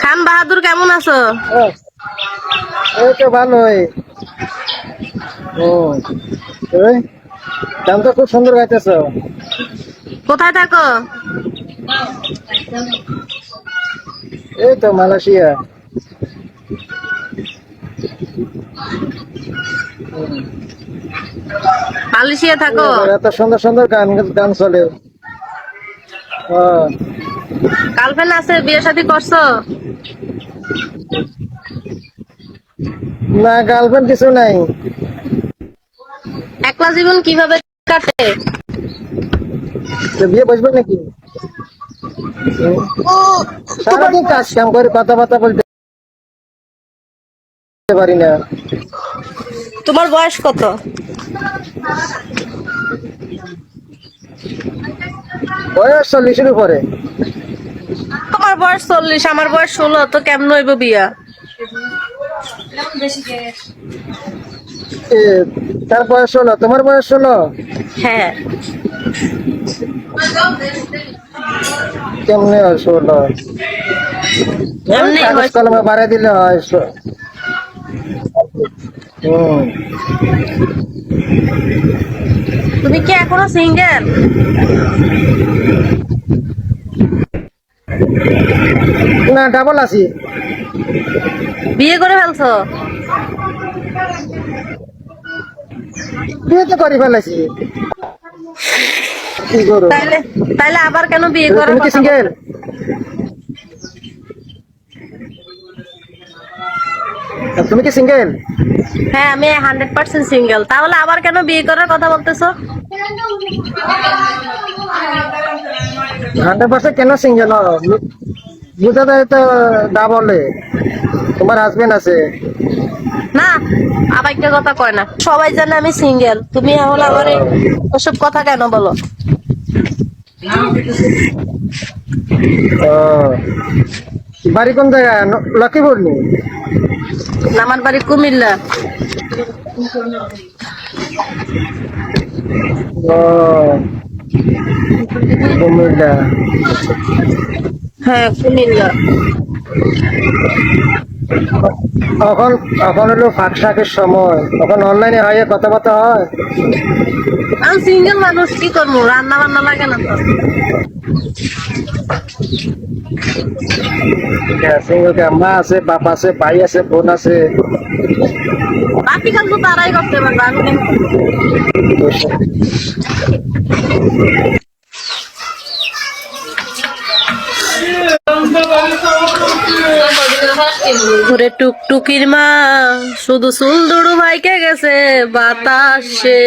খান বাহাদুর কেমন আছো? এই তো ভালোই। ও এই গান তো খুব সুন্দর গাইতেছো। কোথায় থাকো? এই তো মালয়েশিয়া। মালয়েশিয়া থাকো? এত সুন্দর সুন্দর গান গান চলে। হ্যাঁ। গার্লফ্রেন্ড আছে, বিয়ে শাদী করছো? না, গার্লফ্রেন্ড কিছু নাই। একলা জীবন কিভাবে কাটে? তো বিয়ে বসবে নাকি? সারাদিন কাজ কাম করে কথাবার্তা বলতে পারি না। তোমার বয়স কত? বয়স 40-এর উপরে। তোমার বয়স 40, আমার বয়স 16, তো কেমন হইব বিয়া? এ, তার বয়স 16, তোমার বয়স 16। হ্যাঁ। কেমনে হয় 16? এমনি কাগজ হয়েছে। কলমে বাড়াই দিলে হয়। হুম। তুমি কি এখনো সিঙ্গেল? না, ডাবল আছি। বিয়ে করে ফেলছো? বিয়ে তো করে ফেলেছি। কি করো? তাইলে তাইলে আবার কেন বিয়ে করার তুমি কি কথা সিঙ্গেল? বলছো? তুমি কি সিঙ্গেল? হ্যাঁ, আমি 100% সিঙ্গেল। তাহলে আবার কেন বিয়ে করার কথা বলতেছো? 100% কেন সিঙ্গেল? বুঝা যায় তো ডাবলে। তোমার হাজবেন্ড আছে। না, আবার একটা কথা কয় না, সবাই জানে আমি সিঙ্গেল। তুমি এখন আমারে ওসব কথা কেন বলো? ও, বাড়ি কোন জায়গায়? লক্ষ্মীপুর নি? আমার বাড়ি কুমিল্লা। ও, কুমিল্লা। হ্যাঁ, কুমিল্লা। এখন এখন হলো ফাঁক শাকের সময়, এখন অনলাইনে হয় কথাবার্তা হয়। আমি সিঙ্গেল মানুষ, কি করবো? রান্না বান্না লাগে না তো। সিঙ্গেল কে মা আছে, বাপ আছে, ভাই আছে, বোন আছে। বাকি কাজ তো তারাই করতে পারবে, আমি কেন করবো? ওরে টুকটুকির মা শুধু চুল দুড়ু ভাইকে গেছে বাতাসে।